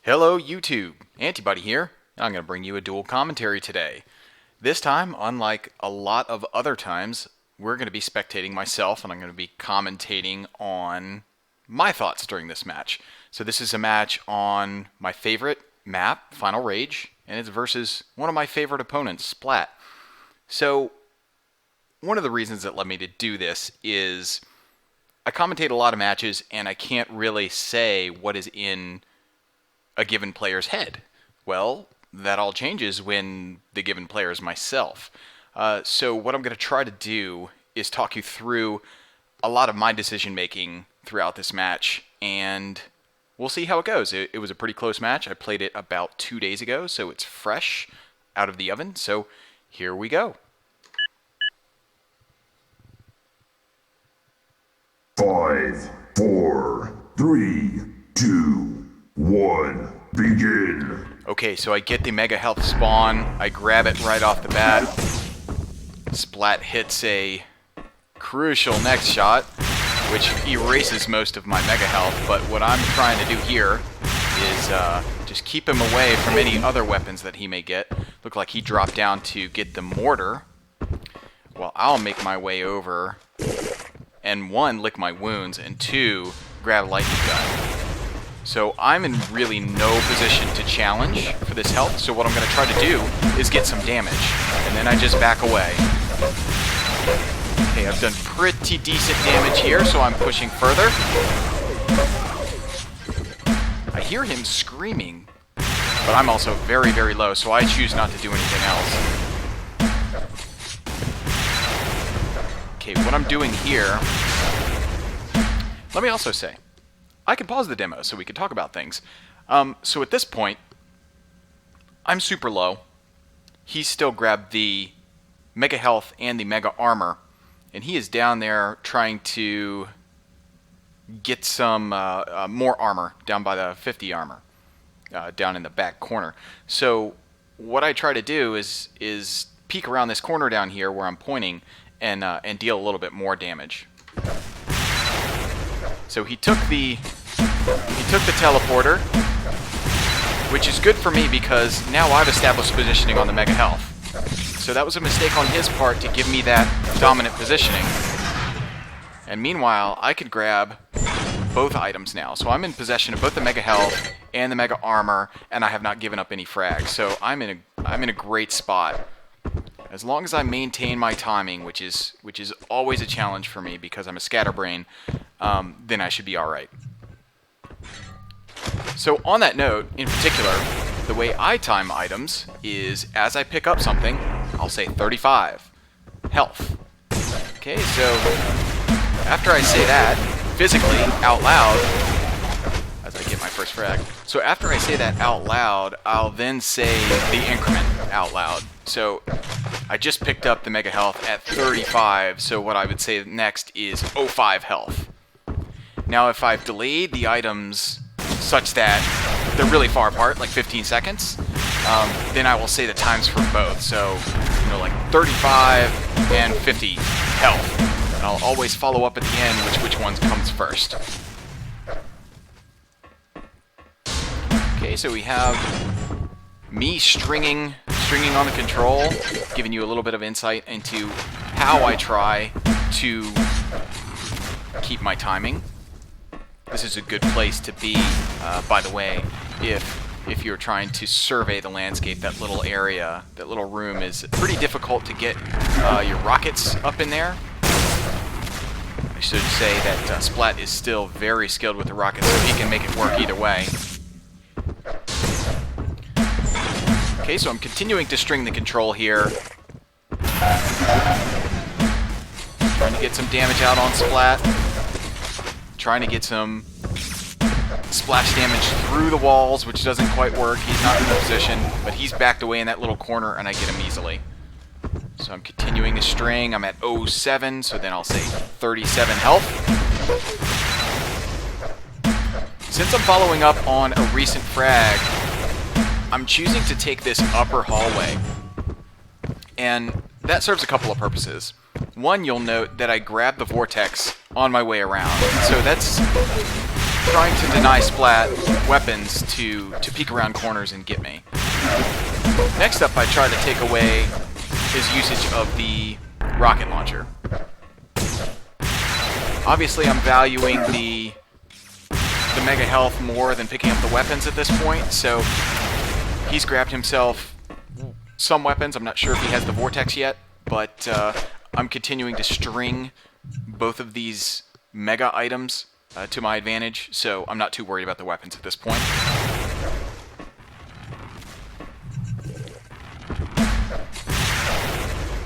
Hello YouTube, Antibody here. I'm going to bring you a duel commentary today. This time, unlike a lot of other times, we're going to be spectating myself and I'm going to be commentating on my thoughts during this match. So this is a match on my favorite map, Final Rage, and it's versus one of my favorite opponents, SPLAT. So one of the reasons that led me to do this is I commentate a lot of matches and I can't really say what is in a given player's head. Well, that all changes when the given player is myself. So what I'm going to try to do is talk you through a lot of my decision making throughout this match, and we'll see how it goes. It was a pretty close match. I played it about 2 days ago, so it's fresh out of the oven. So here we go. 5, 4, 3, 2, 1, begin. Okay, so I get the Mega Health spawn. I grab it right off the bat. SPLAT hits a crucial next shot, which erases most of my Mega Health. But what I'm trying to do here is just keep him away from any other weapons that he may get. Look like he dropped down to get the mortar. Well, I'll make my way over and 1, lick my wounds, and 2, grab a lightning gun. So I'm in really no position to challenge for this health, so what I'm going to try to do is get some damage, and then I just back away. Okay, I've done pretty decent damage here, so I'm pushing further. I hear him screaming, but I'm also very, very low, so I choose not to do anything else. Okay, what I'm doing here, let me also say, I can pause the demo so we can talk about things. So at this point, I'm super low. He's still grabbed the Mega Health and the Mega Armor, and he is down there trying to get some more armor down by the 50 armor, down in the back corner. So what I try to do is peek around this corner down here where I'm pointing and deal a little bit more damage. So he took the teleporter, which is good for me because now I've established positioning on the Mega Health. So that was a mistake on his part to give me that dominant positioning. And meanwhile, I could grab both items now. So I'm in possession of both the Mega Health and the Mega Armor, and I have not given up any frags. So I'm in a great spot. As long as I maintain my timing, which is always a challenge for me because I'm a scatterbrain, then I should be all right. So on that note, in particular, the way I time items is as I pick up something, I'll say 35 health. Okay, so after I say that physically out loud, as I get my first frag, so after I say that out loud, I'll then say the increment out loud. So I just picked up the Mega Health at 35, so what I would say next is 05 health. Now if I've delayed the items such that they're really far apart, like 15 seconds, then I will say the times for both. So, like 35 and 50 health. And I'll always follow up at the end which one comes first. Okay, so we have me stringing on the control, giving you a little bit of insight into how I try to keep my timing. This is a good place to be, by the way, if you're trying to survey the landscape. That little area, that little room is pretty difficult to get your rockets up in there. I should say that SPLAT is still very skilled with the rockets, so he can make it work either way. Okay, so I'm continuing to string the control here. Trying to get some damage out on SPLAT. Trying to get some splash damage through the walls, which doesn't quite work. He's not in the position, but he's backed away in that little corner, and I get him easily. So I'm continuing to string. I'm at 07, so then I'll say 37 health. Since I'm following up on a recent frag, I'm choosing to take this upper hallway, and that serves a couple of purposes. One, you'll note that I grabbed the vortex on my way around, so that's trying to deny Splat weapons to peek around corners and get me. Next up, I try to take away his usage of the rocket launcher. Obviously, I'm valuing the mega health more than picking up the weapons at this point, so he's grabbed himself some weapons. I'm not sure if he has the Vortex yet, but I'm continuing to string both of these mega items to my advantage, so I'm not too worried about the weapons at this point.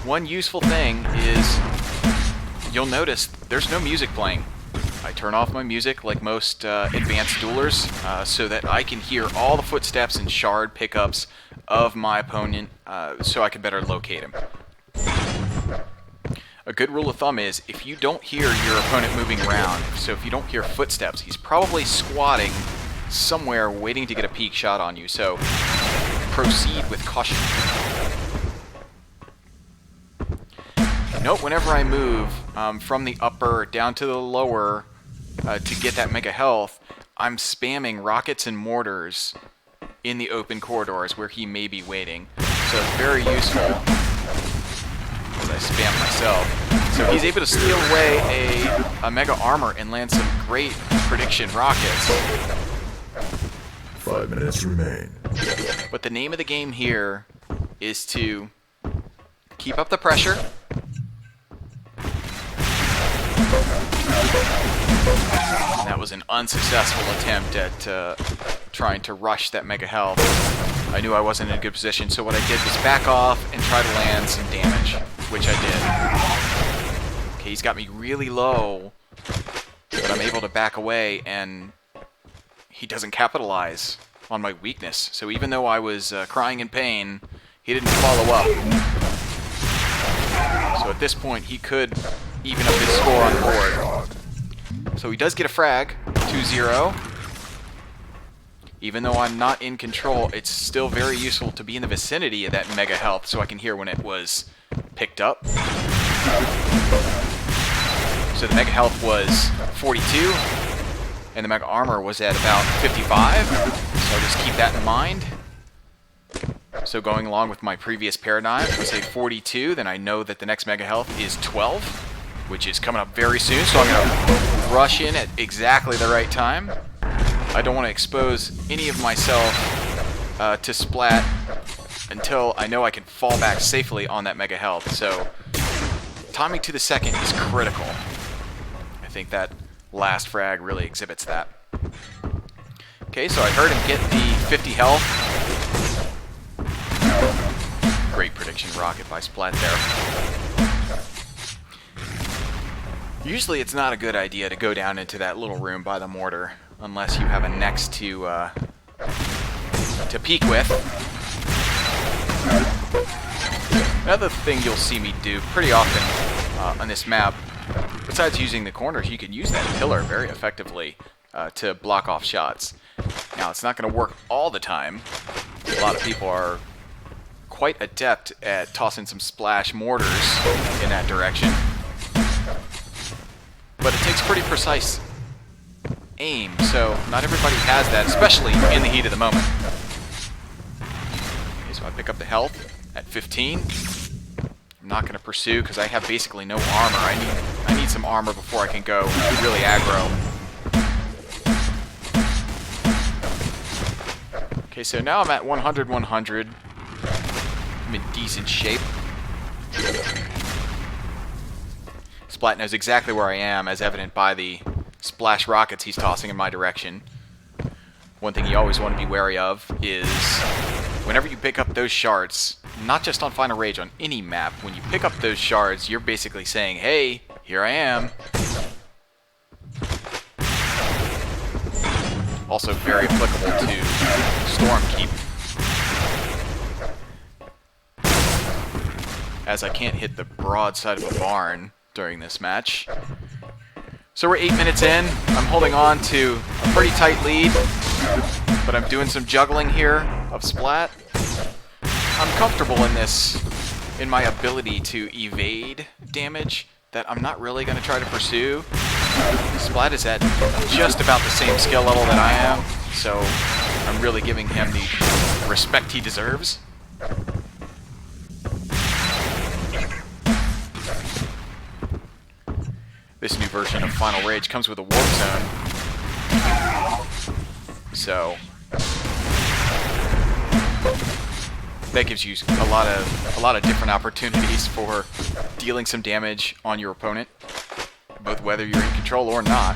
One useful thing is you'll notice there's no music playing. I turn off my music like most advanced duelers so that I can hear all the footsteps and shard pickups of my opponent so I can better locate him. A good rule of thumb is if you don't hear your opponent moving around, so if you don't hear footsteps, he's probably squatting somewhere waiting to get a peek shot on you, so proceed with caution. Note whenever I move from the upper down to the lower to get that mega health, I'm spamming rockets and mortars in the open corridors where he may be waiting. So it's very useful as I spam myself. So he's able to steal away a mega armor and land some great prediction rockets. 5 minutes remain. But the name of the game here is to keep up the pressure. That was an unsuccessful attempt at trying to rush that mega health. I knew I wasn't in a good position, so what I did was back off and try to land some damage, which I did. Okay, he's got me really low, but I'm able to back away, and he doesn't capitalize on my weakness. So even though I was crying in pain, he didn't follow up. So at this point, he could even up his score on the board. So he does get a frag, 2-0. Even though I'm not in control, it's still very useful to be in the vicinity of that mega health so I can hear when it was picked up. So the mega health was 42, and the mega armor was at about 55. So just keep that in mind. So going along with my previous paradigm, if I say 42, then I know that the next mega health is 12, which is coming up very soon, so I'm going to rush in at exactly the right time. I don't want to expose any of myself to Splat until I know I can fall back safely on that mega health. So timing to the second is critical. I think that last frag really exhibits that. Okay, so I heard him get the 50 health. Great prediction rocket by Splat there. Usually it's not a good idea to go down into that little room by the mortar unless you have a next to peek with. Another thing you'll see me do pretty often on this map, besides using the corners, you can use that pillar very effectively to block off shots. Now, it's not going to work all the time. A lot of people are quite adept at tossing some splash mortars in that direction. But it takes pretty precise aim, so not everybody has that, especially in the heat of the moment. Okay, so I pick up the health at 15. I'm not going to pursue because I have basically no armor. I need some armor before I can go really aggro. Okay, so now I'm at 100-100. I'm in decent shape. Splat knows exactly where I am, as evident by the splash rockets he's tossing in my direction. One thing you always want to be wary of is whenever you pick up those shards, not just on Final Rage, on any map, when you pick up those shards, you're basically saying, hey, here I am. Also very applicable to Stormkeep, as I can't hit the broad side of a barn during this match. So we're 8 minutes in. I'm holding on to a pretty tight lead, but I'm doing some juggling here of Splat. I'm comfortable in this, in my ability to evade damage that I'm not really going to try to pursue. SPLAT is at just about the same skill level that I am, so I'm really giving him the respect he deserves. This new version of Final Rage comes with a warp zone, so that gives you a lot of different opportunities for dealing some damage on your opponent, both whether you're in control or not.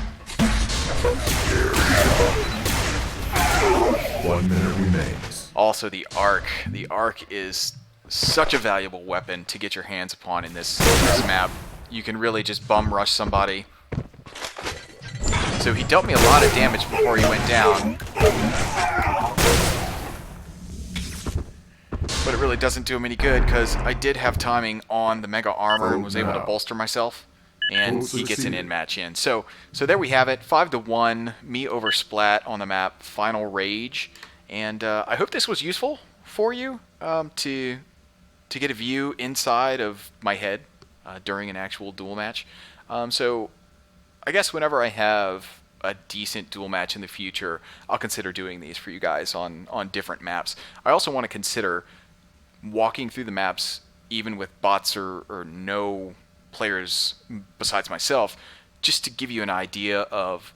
1 minute remains. Also, the arc. The arc is such a valuable weapon to get your hands upon in this map. You can really just bum rush somebody. So he dealt me a lot of damage before he went down. But it really doesn't do him any good because I did have timing on the Mega Armor and was able to bolster myself. And he gets an in-match in. So there we have it. 5-1, me over SPLAT on the map, Final Rage. And I hope this was useful for you to get a view inside of my head during an actual duel match. So I guess whenever I have a decent duel match in the future, I'll consider doing these for you guys on different maps. I also want to consider walking through the maps even with bots or no players besides myself, just to give you an idea of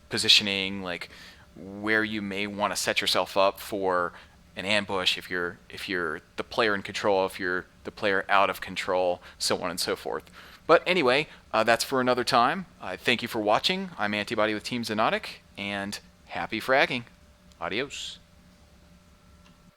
positioning, like where you may want to set yourself up for an ambush if you're the player in control, if you're the player out of control, so on and so forth. But anyway, that's for another time. Thank you for watching. I'm Antibody with Team Xonotic, and happy fragging. Adios.